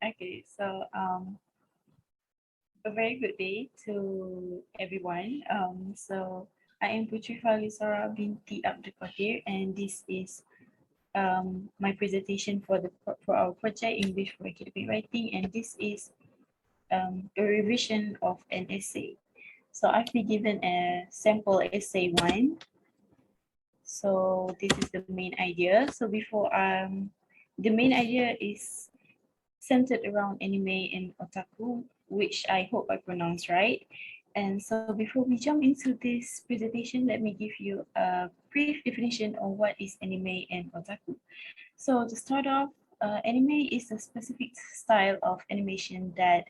Okay, so a very good day to everyone. So I am Putri Falisara binti Abdul Qadir, and this is my presentation for our project English for Academic Writing, and this is a revision of an essay. So I've been given a sample essay one. So this is the main idea. So before the main idea is centered around anime and otaku, which I hope I pronounced right. And so before we jump into this presentation, let me give you a brief definition of what is anime and otaku. So to start off, anime is a specific style of animation that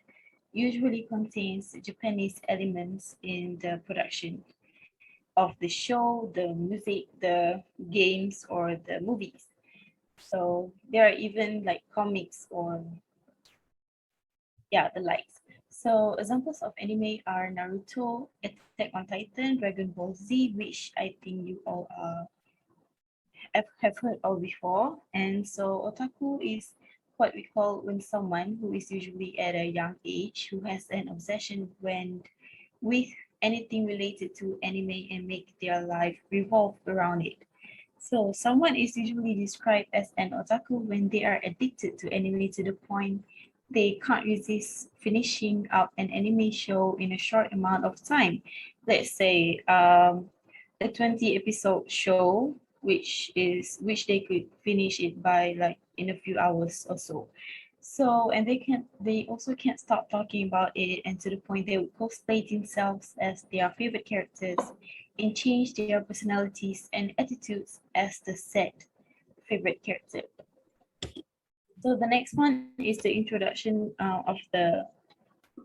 usually contains Japanese elements in the production of the show, the music, the games, or the movies. So there are even like comics or yeah, the likes. So examples of anime are Naruto, Attack on Titan, Dragon Ball Z, which I think you all have heard of before. And so otaku is what we call when someone who is usually at a young age who has an obsession with anything related to anime and make their life revolve around it. So someone is usually described as an otaku when they are addicted to anime to the point they can't resist finishing up an anime show in a short amount of time. Let's say a 20 episode show which they could finish it by like in a few hours or so. So and they also can't stop talking about it, and to the point they would cosplay themselves as their favorite characters and change their personalities and attitudes as the set favorite character. So the next one is the introduction of the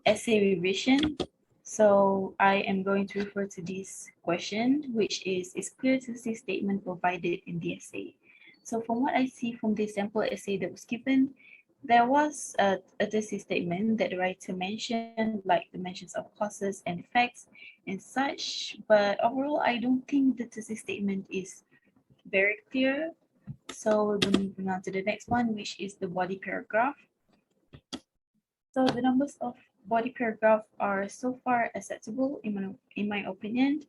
essay revision. So I am going to refer to this question, which is clear to see statement provided in the essay. So from what I see from the sample essay that was given, there was a thesis statement that the writer mentioned, like the mentions of causes and effects and such. But overall, I don't think the thesis statement is very clear. So we'll be moving on to the next one, which is the body paragraph. So the numbers of body paragraph are so far acceptable in my opinion.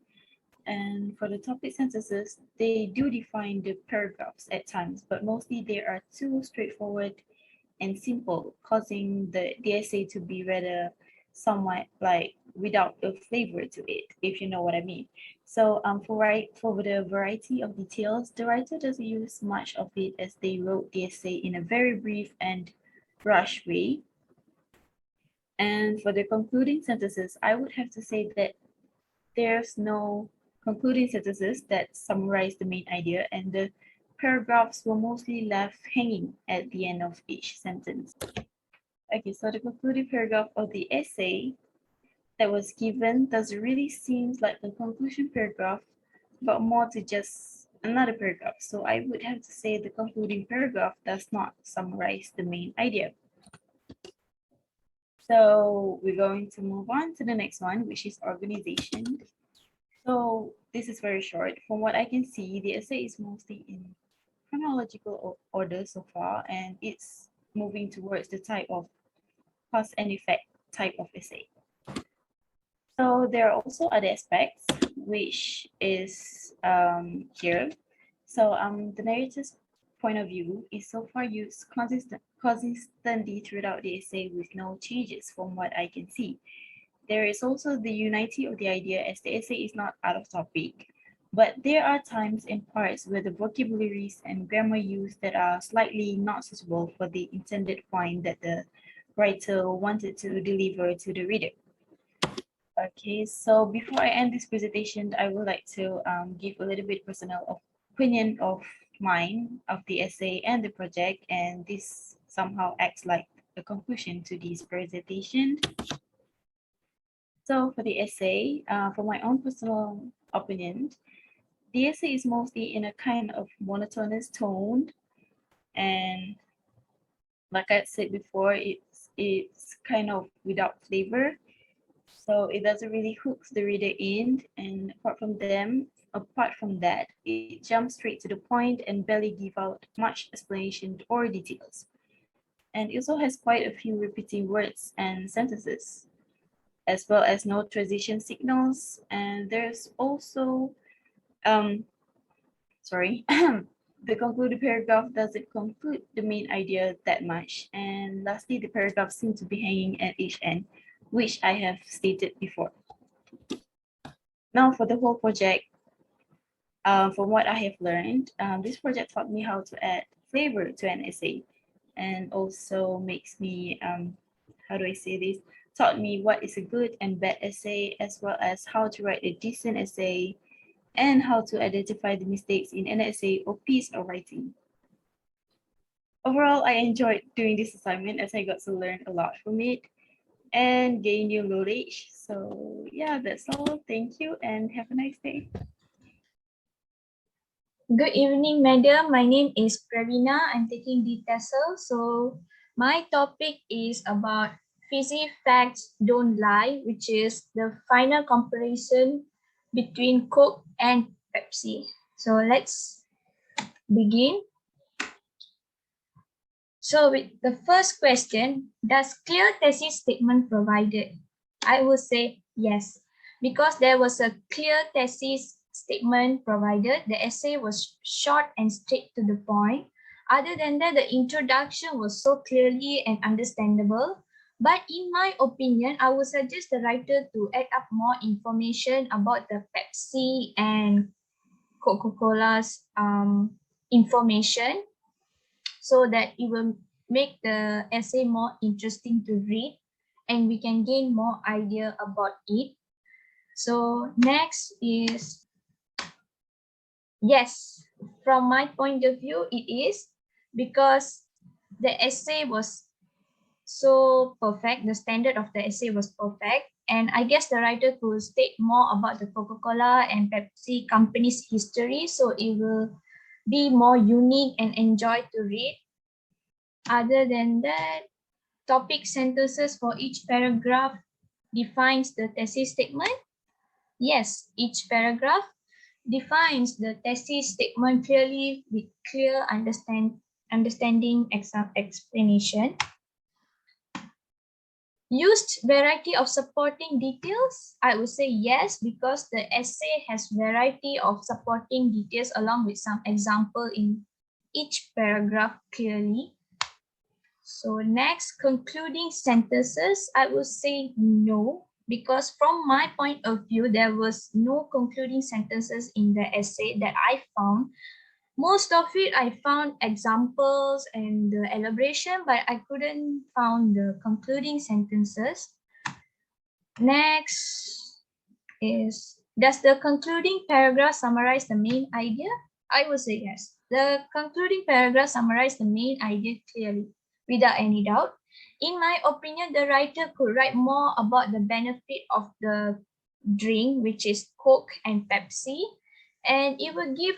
And for the topic sentences, they do define the paragraphs at times, but mostly they are too straightforward and simple, causing the essay to be rather somewhat like without a flavor to it, if you know what I mean. So for the variety of details, the writer doesn't use much of it as they wrote the essay in a very brief and rushed way. And for the concluding sentences, I would have to say that there's no concluding sentences that summarize the main idea, and the paragraphs were mostly left hanging at the end of each sentence. Okay, so the concluding paragraph of the essay that was given doesn't really seem like the conclusion paragraph, but more to just another paragraph. So I would have to say the concluding paragraph does not summarize the main idea. So we're going to move on to the next one, which is organization. So this is very short. From what I can see, the essay is mostly in chronological order so far, and it's moving towards the type of cause and effect type of essay. So there are also other aspects, which is here. So the narrator's point of view is so far used consistently throughout the essay with no changes from what I can see. There is also the unity of the idea as the essay is not out of topic, but there are times and parts where the vocabularies and grammar used that are slightly not suitable for the intended point that the writer wanted to deliver to the reader. Okay, so before I end this presentation, I would like to give a little bit personal opinion of mine of the essay and the project, and this somehow acts like a conclusion to this presentation. So for the essay, for my own personal opinion, the essay is mostly in a kind of monotonous tone, and like I said before, it's kind of without flavor. So it doesn't really hook the reader in, and apart from that, it jumps straight to the point and barely give out much explanation or details. and it also has quite a few repeating words and sentences, as well as no transition signals. And there's also, sorry, the concluded paragraph doesn't conclude the main idea that much. And lastly, the paragraphs seem to be hanging at each end, which I have stated before. Now for the whole project, from what I have learned, this project taught me how to add flavor to an essay, and also makes me, how do I say this, taught me what is a good and bad essay, as well as how to write a decent essay, and how to identify the mistakes in an essay or piece of writing. Overall, I enjoyed doing this assignment as I got to learn a lot from it and gain new knowledge. So yeah, that's all. Thank you and have a nice day. Good evening, madam. My name is Pravina. I'm taking the TESOL. So my topic is about Fizzy Facts Don't Lie, which is the final comparison between Coke and Pepsi. So let's begin. So with the first question, does clear thesis statement provided? I would say yes, because there was a clear thesis statement provided. The essay was short and straight to the point. Other than that, the introduction was so clearly and understandable. But in my opinion, I would suggest the writer to add up more information about the Pepsi and Coca-Cola's information, so that it will make the essay more interesting to read and we can gain more idea about it. So next is, yes, from my point of view, it is, because the essay was so perfect, the standard of the essay was perfect, and I guess the writer could state more about the Coca-Cola and Pepsi company's history, so it will be more unique and enjoy to read. Other than that, topic sentences for each paragraph defines the thesis statement. Yes, each paragraph defines the thesis statement clearly with clear understanding explanation. Used variety of supporting details? I would say yes, because the essay has variety of supporting details along with some example in each paragraph clearly. So next, concluding sentences, I would say no, because from my point of view, there was no concluding sentences in the essay that I found. Most of it, I found examples and the elaboration, but I couldn't find the concluding sentences. Next is, does the concluding paragraph summarize the main idea? I would say yes. The concluding paragraph summarized the main idea clearly, without any doubt. In my opinion, the writer could write more about the benefit of the drink, which is Coke and Pepsi, and it will give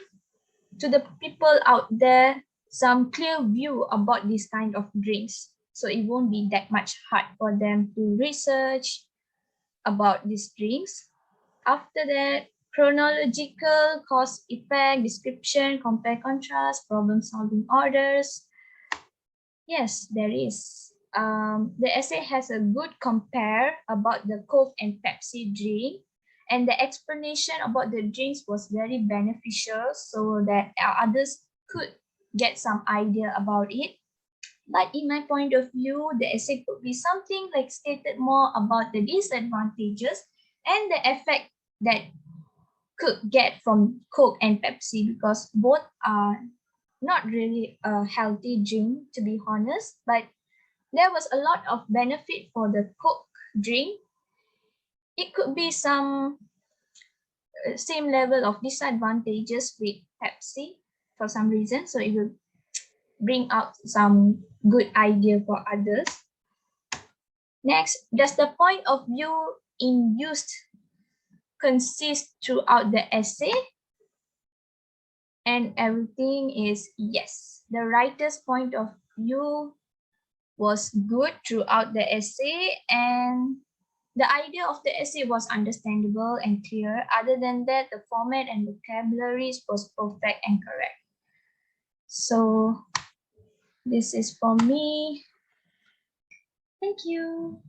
to the people out there some clear view about this kind of drinks. So it won't be that much hard for them to research about these drinks. After that, chronological, cause effect, description, compare contrast, problem solving orders. Yes, there is. The essay has a good compare about the Coke and Pepsi drink, and the explanation about the drinks was very beneficial so that others could get some idea about it. But in my point of view, the essay could be something like stated more about the disadvantages and the effect that could get from Coke and Pepsi, because both are not really a healthy drink, to be honest, but there was a lot of benefit for the Coke drink. It could be some same level of disadvantages with Pepsi for some reason, so it will bring out some good idea for others. Next, does the point of view in used consist throughout the essay? And everything is yes. The writer's point of view was good throughout the essay, and the idea of the essay was understandable and clear. Other than that, the format and vocabularies was perfect and correct. So this is for me. Thank you.